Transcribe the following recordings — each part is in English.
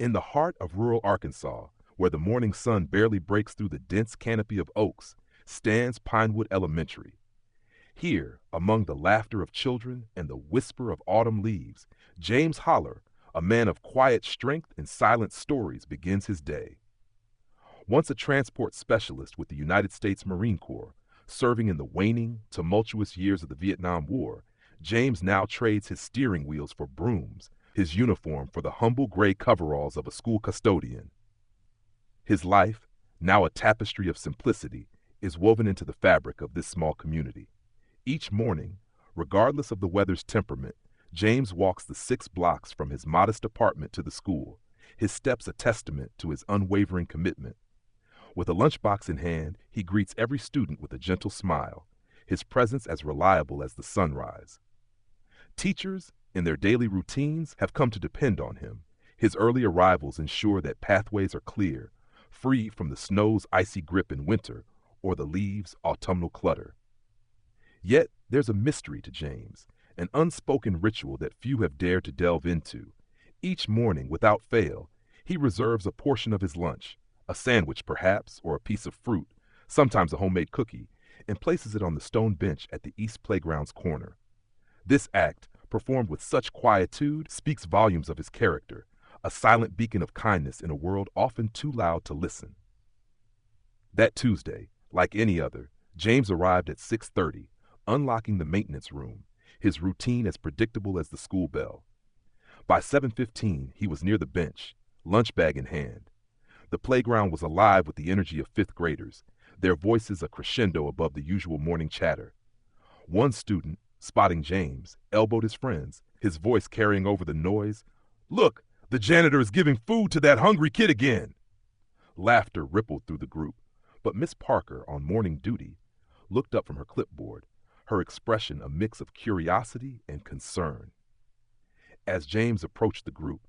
In the heart of rural Arkansas, where the morning sun barely breaks through the dense canopy of oaks, stands Pinewood Elementary. Here, among the laughter of children and the whisper of autumn leaves, James Holler, a man of quiet strength and silent stories, begins his day. Once a transport specialist with the United States Marine Corps, serving in the waning, tumultuous years of the Vietnam War, James now trades his steering wheels for brooms, his uniform for the humble gray coveralls of a school custodian. His life, now a tapestry of simplicity, is woven into the fabric of this small community. Each morning, regardless of the weather's temperament, James walks the 6 blocks from his modest apartment to the school, his steps a testament to his unwavering commitment. With a lunchbox in hand, he greets every student with a gentle smile, his presence as reliable as the sunrise. Teachers, in their daily routines, have come to depend on him. His early arrivals ensure that pathways are clear, free from the snow's icy grip in winter or the leaves' autumnal clutter. Yet there's a mystery to James, an unspoken ritual that few have dared to delve into. Each morning, without fail, he reserves a portion of his lunch, a sandwich perhaps, or a piece of fruit, sometimes a homemade cookie, and places it on the stone bench at the East Playground's corner. This act, performed with such quietude, speaks volumes of his character, a silent beacon of kindness in a world often too loud to listen. That Tuesday, like any other, James arrived at 6:30, unlocking the maintenance room, his routine as predictable as the school bell. By 7:15, he was near the bench, lunch bag in hand. The playground was alive with the energy of 5th graders, their voices a crescendo above the usual morning chatter. One student, spotting James, elbowed his friends, his voice carrying over the noise. "Look, the janitor is giving food to that hungry kid again!" Laughter rippled through the group, but Miss Parker, on morning duty, looked up from her clipboard, her expression a mix of curiosity and concern. As James approached the group,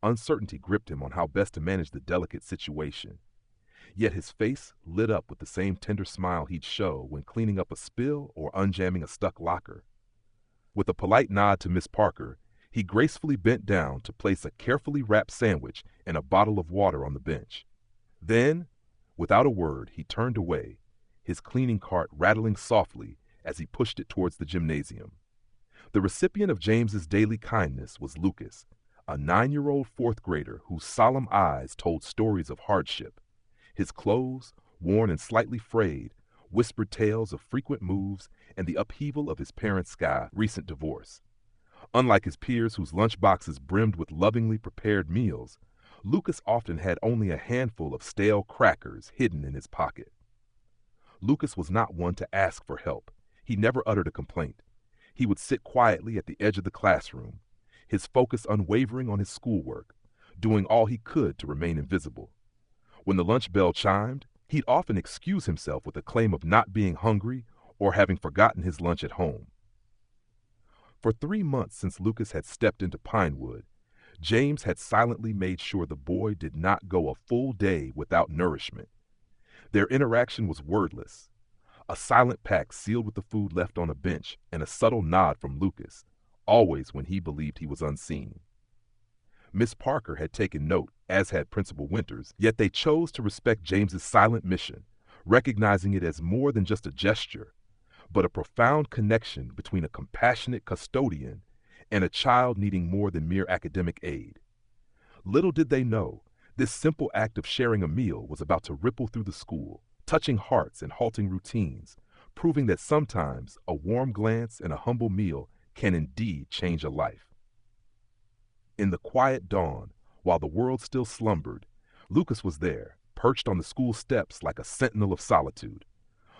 uncertainty gripped him on how best to manage the delicate situation. Yet his face lit up with the same tender smile he'd show when cleaning up a spill or unjamming a stuck locker. With a polite nod to Miss Parker, he gracefully bent down to place a carefully wrapped sandwich and a bottle of water on the bench. Then, without a word, he turned away, his cleaning cart rattling softly as he pushed it towards the gymnasium. The recipient of James's daily kindness was Lucas, a 9-year-old 4th grader whose solemn eyes told stories of hardship. His clothes, worn and slightly frayed, whispered tales of frequent moves and the upheaval of his parents' recent divorce. Unlike his peers whose lunchboxes brimmed with lovingly prepared meals, Lucas often had only a handful of stale crackers hidden in his pocket. Lucas was not one to ask for help. He never uttered a complaint. He would sit quietly at the edge of the classroom, his focus unwavering on his schoolwork, doing all he could to remain invisible. When the lunch bell chimed, he'd often excuse himself with a claim of not being hungry or having forgotten his lunch at home. For 3 months since Lucas had stepped into Pinewood, James had silently made sure the boy did not go a full day without nourishment. Their interaction was wordless, a silent pact sealed with the food left on a bench and a subtle nod from Lucas, always when he believed he was unseen. Miss Parker had taken note, as had Principal Winters, yet they chose to respect James's silent mission, recognizing it as more than just a gesture, but a profound connection between a compassionate custodian and a child needing more than mere academic aid. Little did they know, this simple act of sharing a meal was about to ripple through the school, touching hearts and halting routines, proving that sometimes a warm glance and a humble meal can indeed change a life. In the quiet dawn, while the world still slumbered, Lucas was there, perched on the school steps like a sentinel of solitude.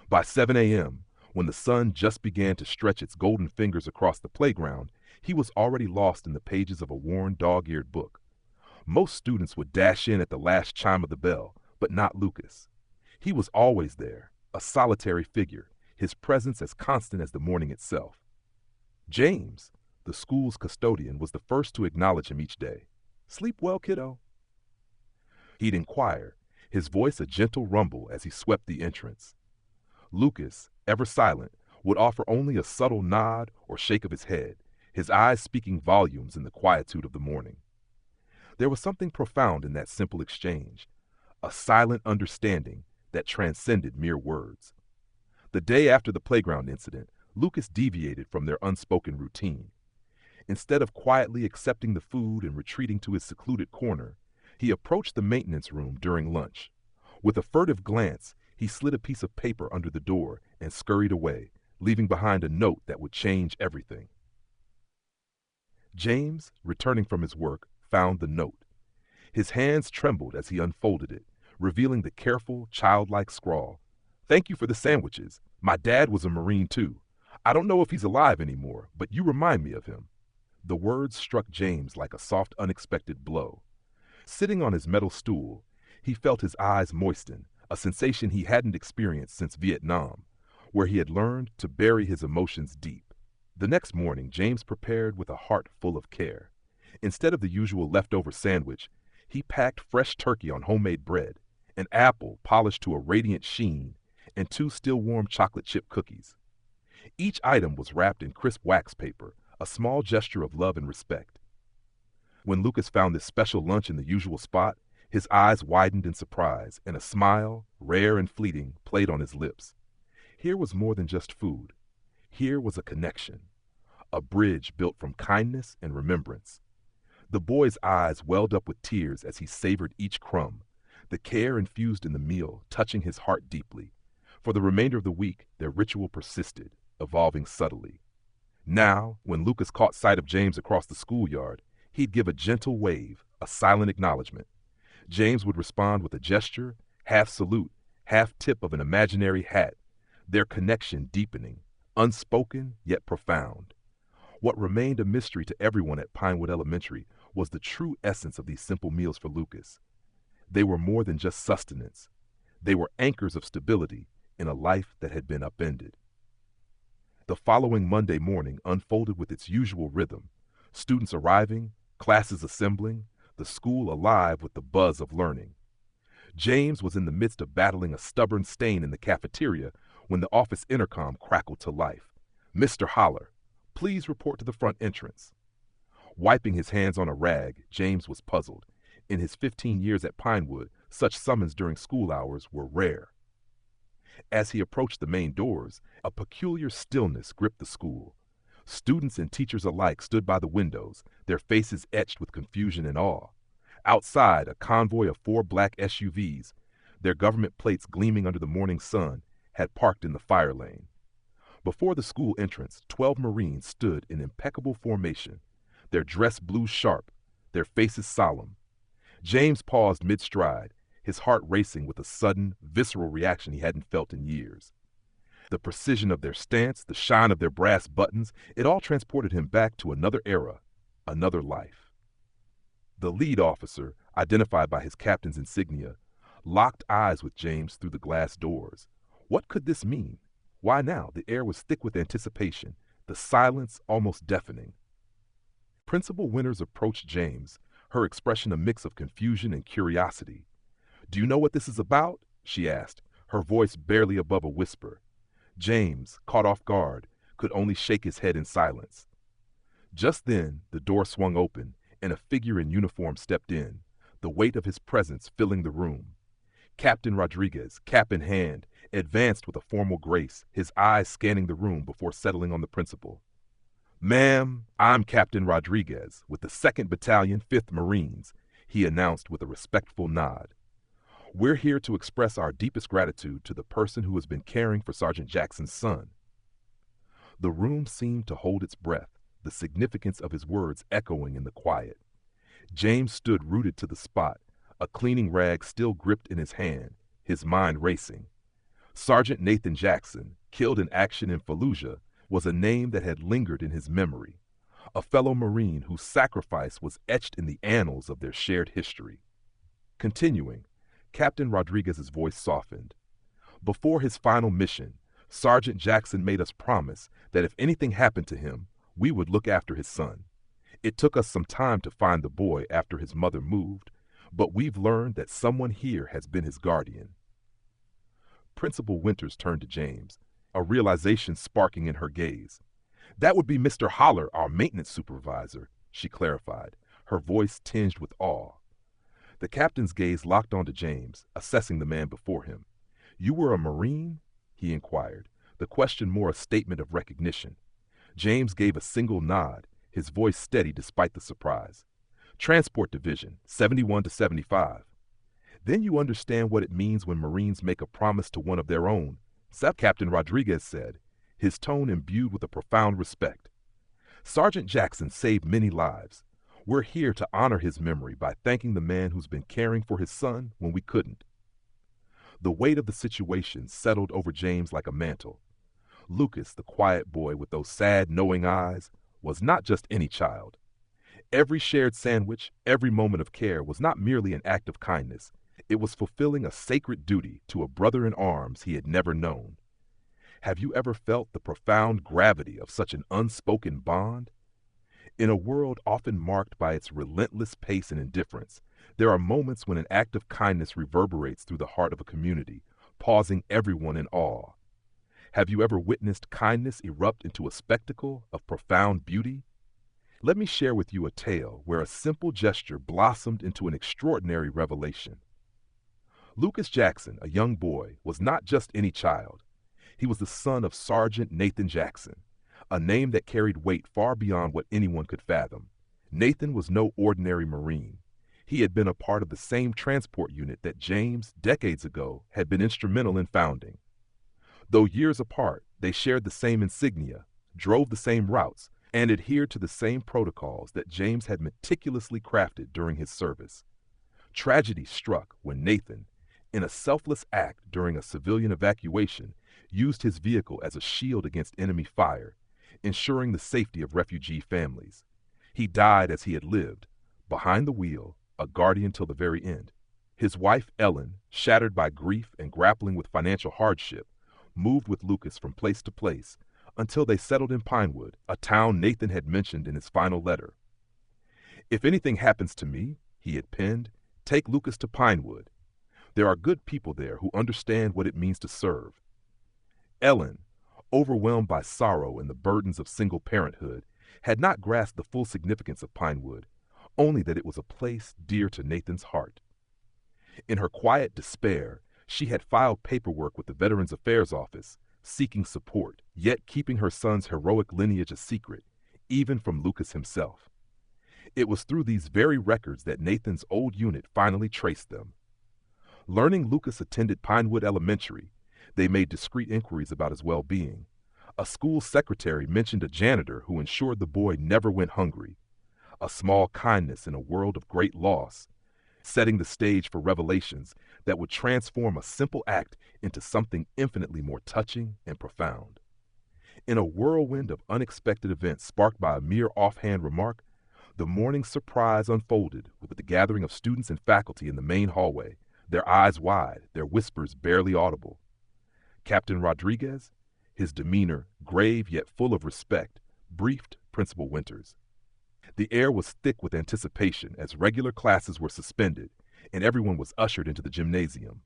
By 7 a.m., when the sun just began to stretch its golden fingers across the playground, he was already lost in the pages of a worn, dog-eared book. Most students would dash in at the last chime of the bell, but not Lucas. He was always there, a solitary figure, his presence as constant as the morning itself. James, the school's custodian, was the first to acknowledge him each day. "Sleep well, kiddo?" He'd inquire, his voice a gentle rumble as he swept the entrance. Lucas, ever silent, would offer only a subtle nod or shake of his head, his eyes speaking volumes in the quietude of the morning. There was something profound in that simple exchange, a silent understanding that transcended mere words. The day after the playground incident, Lucas deviated from their unspoken routine. Instead of quietly accepting the food and retreating to his secluded corner, he approached the maintenance room during lunch. With a furtive glance, he slid a piece of paper under the door and scurried away, leaving behind a note that would change everything. James, returning from his work, found the note. His hands trembled as he unfolded it, revealing the careful, childlike scrawl. "Thank you for the sandwiches. My dad was a Marine too. I don't know if he's alive anymore, but you remind me of him." The words struck James like a soft, unexpected blow. Sitting on his metal stool, he felt his eyes moisten, a sensation he hadn't experienced since Vietnam, where he had learned to bury his emotions deep. The next morning, James prepared with a heart full of care. Instead of the usual leftover sandwich, he packed fresh turkey on homemade bread, an apple polished to a radiant sheen, and 2 still warm chocolate chip cookies. Each item was wrapped in crisp wax paper, a small gesture of love and respect. When Lucas found this special lunch in the usual spot, his eyes widened in surprise, and a smile, rare and fleeting, played on his lips. Here was more than just food. Here was a connection, a bridge built from kindness and remembrance. The boy's eyes welled up with tears as he savored each crumb, the care infused in the meal touching his heart deeply. For the remainder of the week, their ritual persisted, evolving subtly. Now, when Lucas caught sight of James across the schoolyard, he'd give a gentle wave, a silent acknowledgement. James would respond with a gesture, half salute, half tip of an imaginary hat, their connection deepening, unspoken yet profound. What remained a mystery to everyone at Pinewood Elementary was the true essence of these simple meals for Lucas. They were more than just sustenance. They were anchors of stability in a life that had been upended. The following Monday morning unfolded with its usual rhythm, students arriving, classes assembling, the school alive with the buzz of learning. James was in the midst of battling a stubborn stain in the cafeteria when the office intercom crackled to life. "Mr. Holler, please report to the front entrance." Wiping his hands on a rag, James was puzzled. In his 15 years at Pinewood, such summons during school hours were rare. As he approached the main doors, a peculiar stillness gripped the school. Students and teachers alike stood by the windows, their faces etched with confusion and awe. Outside, a convoy of 4 black SUVs, their government plates gleaming under the morning sun, had parked in the fire lane. Before the school entrance, 12 Marines stood in impeccable formation, their dress blue sharp, their faces solemn. James paused mid-stride, his heart racing with a sudden, visceral reaction he hadn't felt in years. The precision of their stance, the shine of their brass buttons, it all transported him back to another era, another life. The lead officer, identified by his captain's insignia, locked eyes with James through the glass doors. What could this mean? Why now? The air was thick with anticipation, the silence almost deafening. Principal Winters approached James, her expression a mix of confusion and curiosity. "Do you know what this is about?" she asked, her voice barely above a whisper. James, caught off guard, could only shake his head in silence. Just then, the door swung open, and a figure in uniform stepped in, the weight of his presence filling the room. Captain Rodriguez, cap in hand, advanced with a formal grace, his eyes scanning the room before settling on the principal. "Ma'am, I'm Captain Rodriguez with the 2nd Battalion, 5th Marines," he announced with a respectful nod. "We're here to express our deepest gratitude to the person who has been caring for Sergeant Jackson's son." The room seemed to hold its breath, the significance of his words echoing in the quiet. James stood rooted to the spot, a cleaning rag still gripped in his hand, his mind racing. Sergeant Nathan Jackson, killed in action in Fallujah, was a name that had lingered in his memory, a fellow Marine whose sacrifice was etched in the annals of their shared history. Continuing, Captain Rodriguez's voice softened. "Before his final mission, Sergeant Jackson made us promise that if anything happened to him, we would look after his son. It took us some time to find the boy after his mother moved, but we've learned that someone here has been his guardian." Principal Winters turned to James, a realization sparking in her gaze. "That would be Mr. Holler, our maintenance supervisor," she clarified, her voice tinged with awe. The captain's gaze locked onto James, assessing the man before him. "You were a Marine?" he inquired, the question more a statement of recognition. James gave a single nod, his voice steady despite the surprise. "Transport Division, 71 to 75. "Then you understand what it means when Marines make a promise to one of their own," Captain Rodriguez said, his tone imbued with a profound respect. "Sergeant Jackson saved many lives. We're here to honor his memory by thanking the man who's been caring for his son when we couldn't." The weight of the situation settled over James like a mantle. Lucas, the quiet boy with those sad, knowing eyes, was not just any child. Every shared sandwich, every moment of care was not merely an act of kindness. It was fulfilling a sacred duty to a brother in arms he had never known. Have you ever felt the profound gravity of such an unspoken bond? In a world often marked by its relentless pace and indifference, there are moments when an act of kindness reverberates through the heart of a community, pausing everyone in awe. Have you ever witnessed kindness erupt into a spectacle of profound beauty? Let me share with you a tale where a simple gesture blossomed into an extraordinary revelation. Lucas Jackson, a young boy, was not just any child. He was the son of Sergeant Nathan Jackson, a name that carried weight far beyond what anyone could fathom. Nathan was no ordinary Marine. He had been a part of the same transport unit that James, decades ago, had been instrumental in founding. Though years apart, they shared the same insignia, drove the same routes, and adhered to the same protocols that James had meticulously crafted during his service. Tragedy struck when Nathan, in a selfless act during a civilian evacuation, used his vehicle as a shield against enemy fire, ensuring the safety of refugee families. He died as he had lived, behind the wheel, a guardian till the very end. His wife, Ellen, shattered by grief and grappling with financial hardship, moved with Lucas from place to place until they settled in Pinewood, a town Nathan had mentioned in his final letter. "If anything happens to me," he had penned, "take Lucas to Pinewood. There are good people there who understand what it means to serve." Ellen, overwhelmed by sorrow and the burdens of single parenthood, had not grasped the full significance of Pinewood, only that it was a place dear to Nathan's heart. In her quiet despair, she had filed paperwork with the Veterans Affairs Office, seeking support, yet keeping her son's heroic lineage a secret, even from Lucas himself. It was through these very records that Nathan's old unit finally traced them. Learning Lucas attended Pinewood Elementary, they made discreet inquiries about his well-being. A school secretary mentioned a janitor who ensured the boy never went hungry. A small kindness in a world of great loss, setting the stage for revelations that would transform a simple act into something infinitely more touching and profound. In a whirlwind of unexpected events sparked by a mere offhand remark, the morning's surprise unfolded with the gathering of students and faculty in the main hallway, their eyes wide, their whispers barely audible. Captain Rodriguez, his demeanor grave yet full of respect, briefed Principal Winters. The air was thick with anticipation as regular classes were suspended and everyone was ushered into the gymnasium.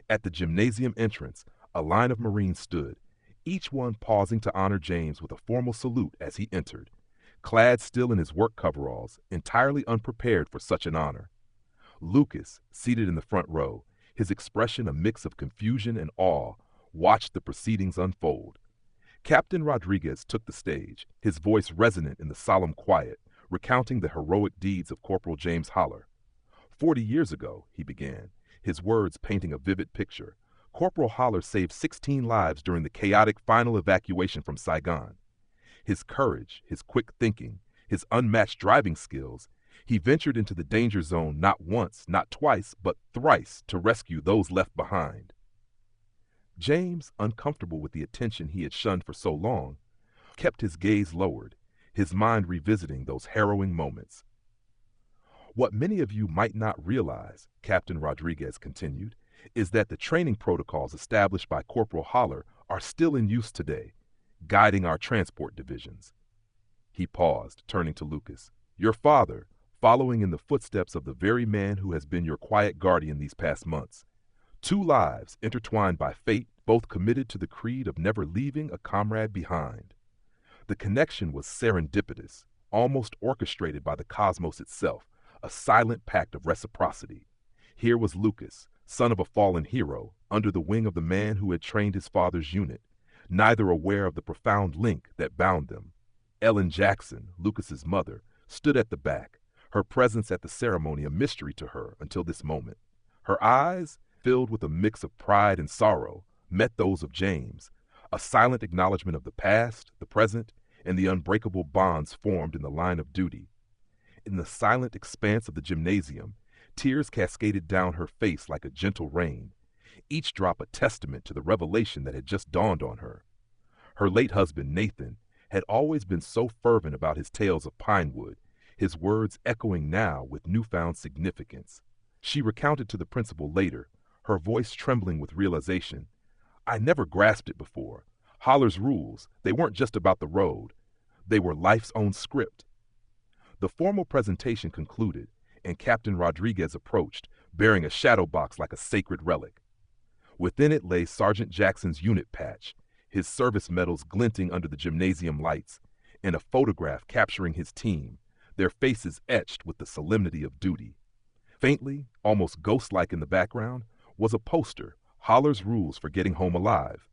At the gymnasium entrance, a line of Marines stood, each one pausing to honor James with a formal salute as he entered, clad still in his work coveralls, entirely unprepared for such an honor. Lucas, seated in the front row, his expression a mix of confusion and awe, watched the proceedings unfold. Captain Rodriguez took the stage, his voice resonant in the solemn quiet, recounting the heroic deeds of Corporal James Holler. 40 years ago, he began, his words painting a vivid picture, Corporal Holler saved 16 lives during the chaotic final evacuation from Saigon. His courage, his quick thinking, his unmatched driving skills, he ventured into the danger zone not once, not twice, but thrice to rescue those left behind. James, uncomfortable with the attention he had shunned for so long, kept his gaze lowered, his mind revisiting those harrowing moments. What many of you might not realize, Captain Rodriguez continued, is that the training protocols established by Corporal Holler are still in use today, guiding our transport divisions. He paused, turning to Lucas. Your father, following in the footsteps of the very man who has been your quiet guardian these past months. 2 lives intertwined by fate, both committed to the creed of never leaving a comrade behind. The connection was serendipitous, almost orchestrated by the cosmos itself, a silent pact of reciprocity. Here was Lucas, son of a fallen hero, under the wing of the man who had trained his father's unit, neither aware of the profound link that bound them. Ellen Jackson, Lucas's mother, stood at the back, her presence at the ceremony a mystery to her until this moment. Her eyes, filled with a mix of pride and sorrow, met those of James, a silent acknowledgement of the past, the present, and the unbreakable bonds formed in the line of duty. In the silent expanse of the gymnasium, tears cascaded down her face like a gentle rain, each drop a testament to the revelation that had just dawned on her. Her late husband, Nathan, had always been so fervent about his tales of Pinewood, his words echoing now with newfound significance. She recounted to the principal later, her voice trembling with realization. I never grasped it before. Holler's rules, they weren't just about the road. They were life's own script. The formal presentation concluded, and Captain Rodriguez approached, bearing a shadow box like a sacred relic. Within it lay Sergeant Jackson's unit patch, his service medals glinting under the gymnasium lights, and a photograph capturing his team, their faces etched with the solemnity of duty. Faintly, almost ghost-like in the background, was a poster, Holler's Rules for Getting Home Alive.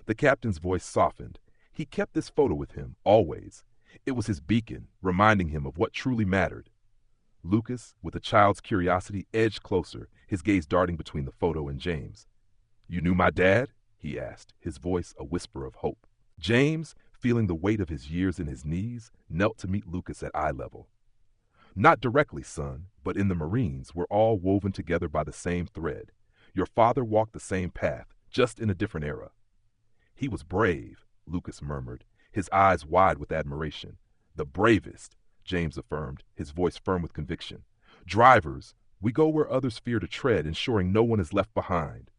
The captain's voice softened. He kept this photo with him, always. It was his beacon, reminding him of what truly mattered. Lucas, with a child's curiosity, edged closer, his gaze darting between the photo and James. You knew my dad? He asked, his voice a whisper of hope. James, feeling the weight of his years in his knees, knelt to meet Lucas at eye level. Not directly, son, but in the Marines, we're all woven together by the same thread. Your father walked the same path, just in a different era. He was brave, Lucas murmured, his eyes wide with admiration. The bravest, James affirmed, his voice firm with conviction. Drivers, we go where others fear to tread, ensuring no one is left behind.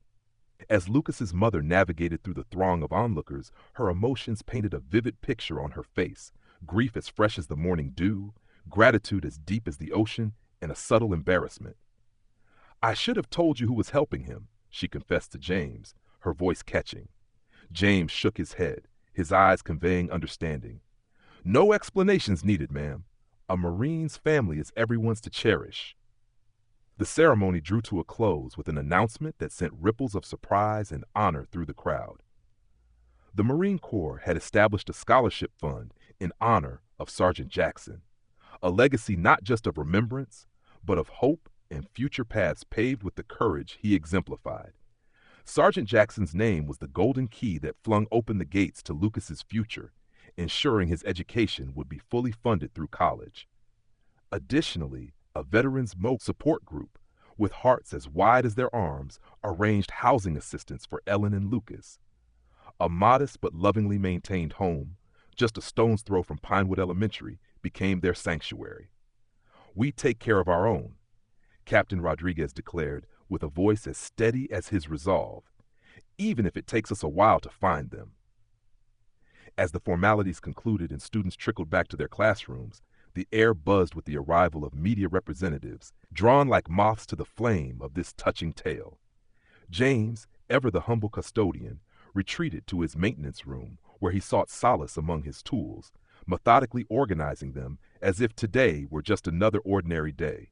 As Lucas's mother navigated through the throng of onlookers, her emotions painted a vivid picture on her face, grief as fresh as the morning dew, gratitude as deep as the ocean, and a subtle embarrassment. I should have told you who was helping him, she confessed to James, her voice catching. James shook his head, his eyes conveying understanding. No explanations needed, ma'am. A Marine's family is everyone's to cherish. The ceremony drew to a close with an announcement that sent ripples of surprise and honor through the crowd. The Marine Corps had established a scholarship fund in honor of Sergeant Jackson, a legacy not just of remembrance, but of hope and future paths paved with the courage he exemplified. Sergeant Jackson's name was the golden key that flung open the gates to Lucas's future, ensuring his education would be fully funded through college. Additionally, a veterans MOC support group, with hearts as wide as their arms, arranged housing assistance for Ellen and Lucas. A modest but lovingly maintained home, just a stone's throw from Pinewood Elementary, became their sanctuary. We take care of our own, Captain Rodriguez declared, with a voice as steady as his resolve, even if it takes us a while to find them. As the formalities concluded and students trickled back to their classrooms, the air buzzed with the arrival of media representatives, drawn like moths to the flame of this touching tale. James, ever the humble custodian, retreated to his maintenance room, where he sought solace among his tools, methodically organizing them as if today were just another ordinary day.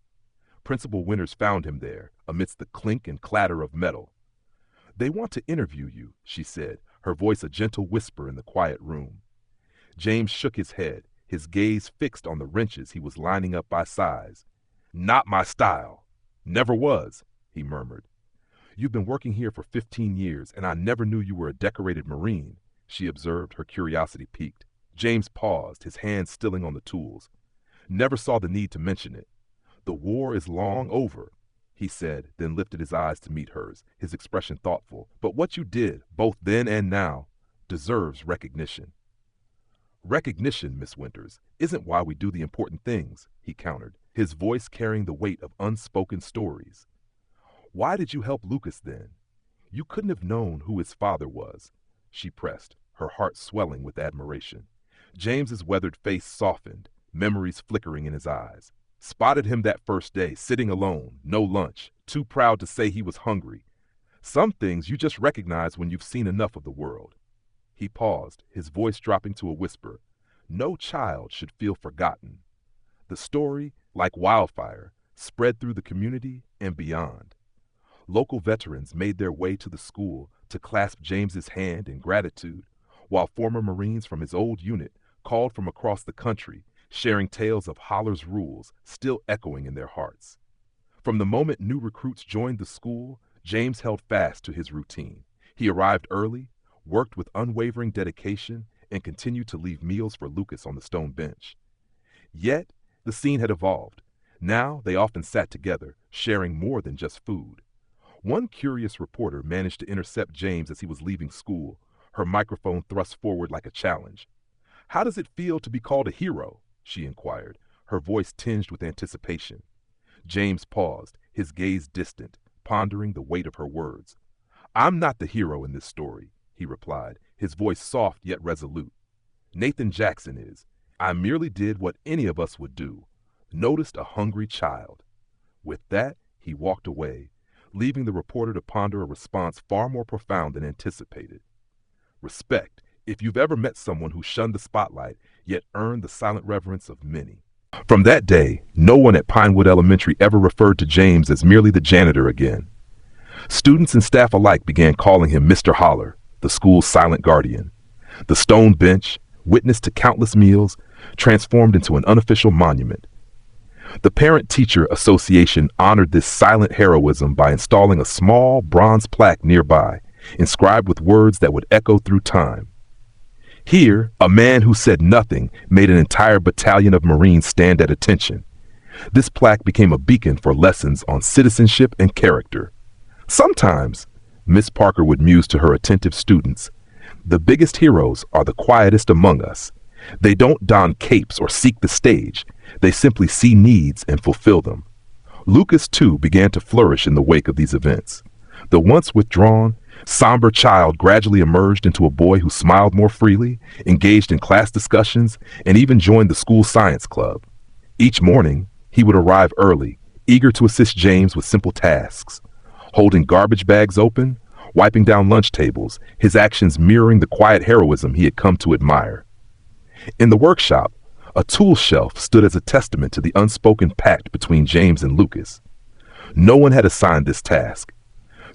Principal Winters found him there, amidst the clink and clatter of metal. They want to interview you, she said, her voice a gentle whisper in the quiet room. James shook his head, his gaze fixed on the wrenches he was lining up by size. Not my style. Never was, he murmured. You've been working here for 15 years, and I never knew you were a decorated Marine, she observed, her curiosity piqued. James paused, his hands stilling on the tools. Never saw the need to mention it. The war is long over, he said, then lifted his eyes to meet hers, his expression thoughtful. But what you did, both then and now, deserves recognition. Recognition, Miss Winters, isn't why we do the important things, he countered, his voice carrying the weight of unspoken stories. Why did you help Lucas then? You couldn't have known who his father was, she pressed, her heart swelling with admiration. James's weathered face softened, memories flickering in his eyes. Spotted him that first day, sitting alone, no lunch, too proud to say he was hungry. Some things you just recognize when you've seen enough of the world. He paused, his voice dropping to a whisper. No child should feel forgotten. The story, like wildfire, spread through the community and beyond. Local veterans made their way to the school to clasp James's hand in gratitude, while former Marines from his old unit called from across the country, sharing tales of Holler's rules still echoing in their hearts. From the moment new recruits joined the school, James held fast to his routine. He arrived early, worked with unwavering dedication, and continued to leave meals for Lucas on the stone bench. Yet, the scene had evolved. Now they often sat together, sharing more than just food. One curious reporter managed to intercept James as he was leaving school, her microphone thrust forward like a challenge. "How does it feel to be called a hero?" she inquired, her voice tinged with anticipation. James paused, his gaze distant, pondering the weight of her words. "I'm not the hero in this story," he replied, his voice soft yet resolute. "Nathan Jackson is. I merely did what any of us would do, noticed a hungry child." With that, he walked away, leaving the reporter to ponder a response far more profound than anticipated. Respect, if you've ever met someone who shunned the spotlight, yet earned the silent reverence of many. From that day, no one at Pinewood Elementary ever referred to James as merely the janitor again. Students and staff alike began calling him Mr. Holler, the school's silent guardian. The stone bench, witness to countless meals, transformed into an unofficial monument. The Parent-Teacher Association honored this silent heroism by installing a small bronze plaque nearby, inscribed with words that would echo through time. Here, a man who said nothing made an entire battalion of Marines stand at attention. This plaque became a beacon for lessons on citizenship and character. Sometimes, Miss Parker would muse to her attentive students, the biggest heroes are the quietest among us. They don't don capes or seek the stage. They simply see needs and fulfill them. Lucas, too, began to flourish in the wake of these events. The once withdrawn, somber child gradually emerged into a boy who smiled more freely, engaged in class discussions, and even joined the school science club. Each morning, he would arrive early, eager to assist James with simple tasks. Holding garbage bags open, wiping down lunch tables, his actions mirroring the quiet heroism he had come to admire. In the workshop, a tool shelf stood as a testament to the unspoken pact between James and Lucas. No one had assigned this task.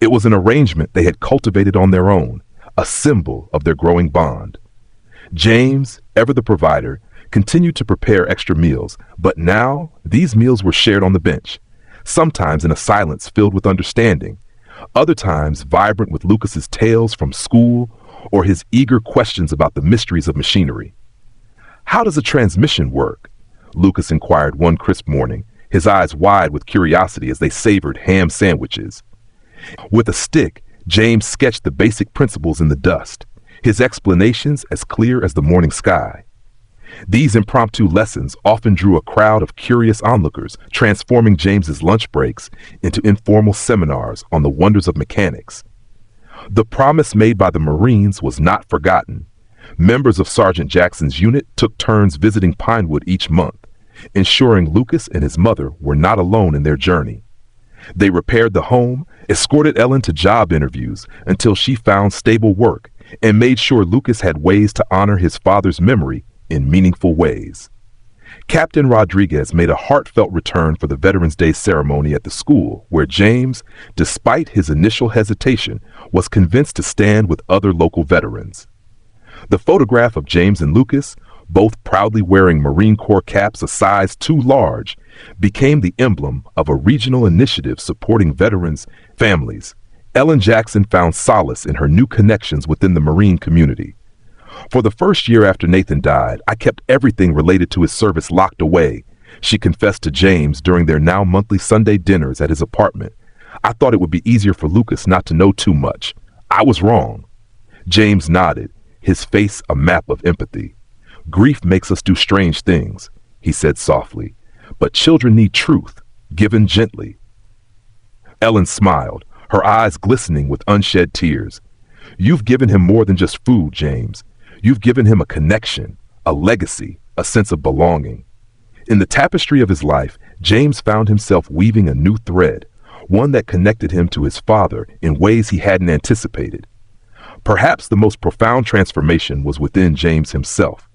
It was an arrangement they had cultivated on their own, a symbol of their growing bond. James, ever the provider, continued to prepare extra meals, but now these meals were shared on the bench, sometimes in a silence filled with understanding, other times vibrant with Lucas's tales from school or his eager questions about the mysteries of machinery. "How does a transmission work?" Lucas inquired one crisp morning, his eyes wide with curiosity as they savored ham sandwiches. With a stick, James sketched the basic principles in the dust, his explanations as clear as the morning sky. These impromptu lessons often drew a crowd of curious onlookers, transforming James's lunch breaks into informal seminars on the wonders of mechanics. The promise made by the Marines was not forgotten. Members of Sergeant Jackson's unit took turns visiting Pinewood each month, ensuring Lucas and his mother were not alone in their journey. They repaired the home, escorted Ellen to job interviews until she found stable work, and made sure Lucas had ways to honor his father's memory in meaningful ways. Captain Rodriguez made a heartfelt return for the Veterans Day ceremony at the school, where James, despite his initial hesitation, was convinced to stand with other local veterans. The photograph of James and Lucas, both proudly wearing Marine Corps caps a size too large, became the emblem of a regional initiative supporting veterans' families. Ellen Jackson found solace in her new connections within the Marine community. "For the first year after Nathan died, I kept everything related to his service locked away," she confessed to James during their now monthly Sunday dinners at his apartment. "I thought it would be easier for Lucas not to know too much. I was wrong." James nodded, his face a map of empathy. "Grief makes us do strange things," he said softly, "but children need truth, given gently." Ellen smiled, her eyes glistening with unshed tears. "You've given him more than just food, James. You've given him a connection, a legacy, a sense of belonging." In the tapestry of his life, James found himself weaving a new thread, one that connected him to his father in ways he hadn't anticipated. Perhaps the most profound transformation was within James himself.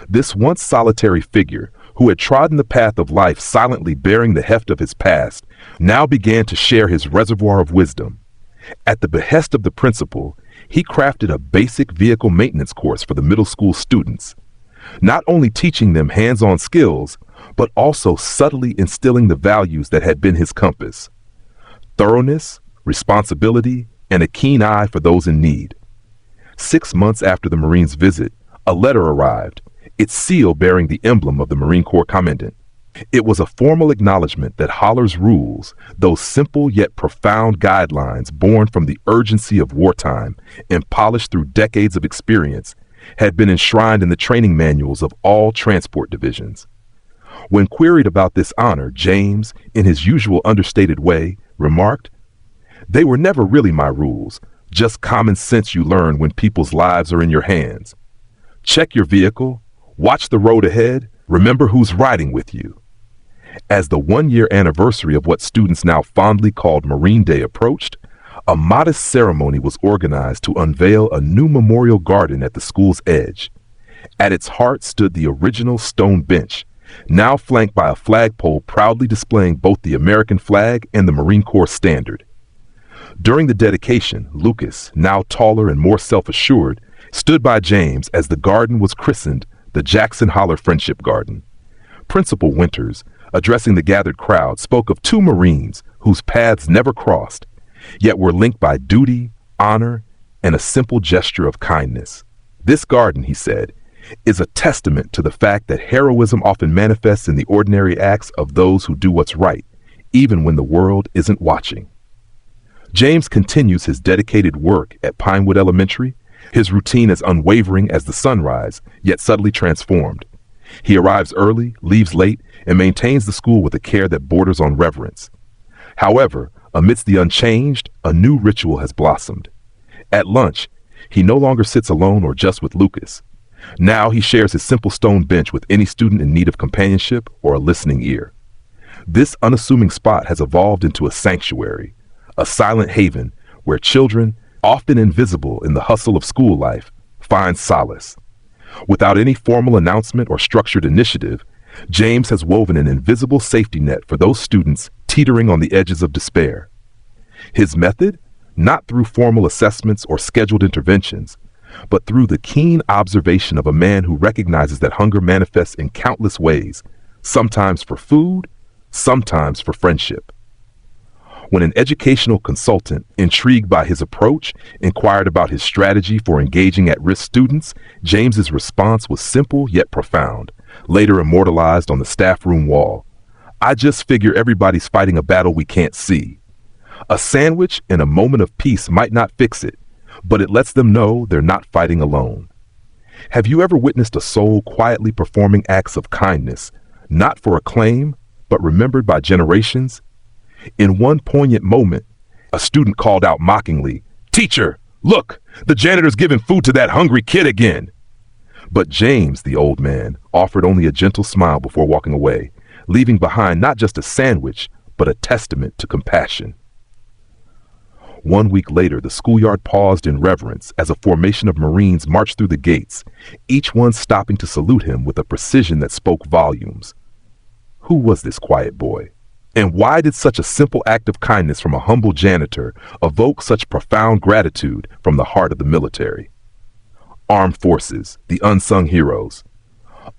This once solitary figure, who had trodden the path of life silently bearing the heft of his past, now began to share his reservoir of wisdom. At the behest of the principal, he crafted a basic vehicle maintenance course for the middle school students, not only teaching them hands-on skills, but also subtly instilling the values that had been his compass: thoroughness, responsibility, and a keen eye for those in need. 6 months after the Marine's visit, a letter arrived, its seal bearing the emblem of the Marine Corps Commandant. It was a formal acknowledgement that Holler's rules, those simple yet profound guidelines born from the urgency of wartime and polished through decades of experience, had been enshrined in the training manuals of all transport divisions. When queried about this honor, James, in his usual understated way, remarked, "They were never really my rules, just common sense you learn when people's lives are in your hands. Check your vehicle, watch the road ahead, remember who's riding with you." As the 1-year anniversary of what students now fondly called Marine Day approached, a modest ceremony was organized to unveil a new memorial garden at the school's edge. At its heart stood the original stone bench, now flanked by a flagpole proudly displaying both the American flag and the Marine Corps standard. During the dedication, Lucas, now taller and more self-assured, stood by James as the garden was christened the Jackson Holler Friendship Garden. Principal Winters, addressing the gathered crowd, spoke of two Marines whose paths never crossed, yet were linked by duty, honor, and a simple gesture of kindness. "This garden," he said, "is a testament to the fact that heroism often manifests in the ordinary acts of those who do what's right, even when the world isn't watching." James continues his dedicated work at Pinewood Elementary, his routine as unwavering as the sunrise, yet subtly transformed. He arrives early, leaves late, and maintains the school with a care that borders on reverence. However, amidst the unchanged, a new ritual has blossomed. At lunch, he no longer sits alone or just with Lucas. Now he shares his simple stone bench with any student in need of companionship or a listening ear. This unassuming spot has evolved into a sanctuary, a silent haven where children, often invisible in the hustle of school life, find solace. Without any formal announcement or structured initiative, James has woven an invisible safety net for those students teetering on the edges of despair. His method? Not through formal assessments or scheduled interventions, but through the keen observation of a man who recognizes that hunger manifests in countless ways, sometimes for food, sometimes for friendship. When an educational consultant, intrigued by his approach, inquired about his strategy for engaging at-risk students, James's response was simple yet profound, later immortalized on the staff room wall. "I just figure everybody's fighting a battle we can't see. A sandwich in a moment of peace might not fix it, but it lets them know they're not fighting alone." Have you ever witnessed a soul quietly performing acts of kindness, not for acclaim, but remembered by generations? In one poignant moment, a student called out mockingly, "Teacher, look, the janitor's giving food to that hungry kid again." But James, the old man, offered only a gentle smile before walking away, leaving behind not just a sandwich, but a testament to compassion. 1 week later, the schoolyard paused in reverence as a formation of Marines marched through the gates, each one stopping to salute him with a precision that spoke volumes. Who was this quiet boy? And why did such a simple act of kindness from a humble janitor evoke such profound gratitude from the heart of the military? Armed Forces, the unsung heroes.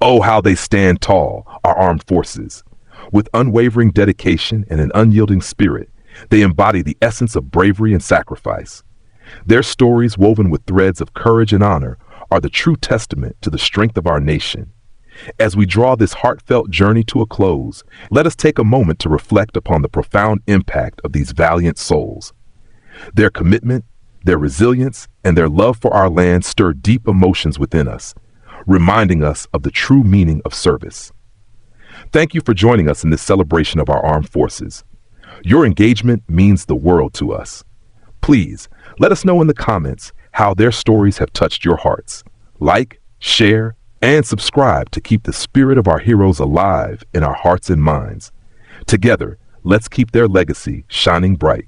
Oh, how they stand tall, our armed forces. With unwavering dedication and an unyielding spirit, they embody the essence of bravery and sacrifice. Their stories, woven with threads of courage and honor, are the true testament to the strength of our nation. As we draw this heartfelt journey to a close, let us take a moment to reflect upon the profound impact of these valiant souls. Their commitment, their resilience, and their love for our land stir deep emotions within us, reminding us of the true meaning of service. Thank you for joining us in this celebration of our armed forces. Your engagement means the world to us. Please, let us know in the comments how their stories have touched your hearts. Like, share, and subscribe to keep the spirit of our heroes alive in our hearts and minds. Together, let's keep their legacy shining bright.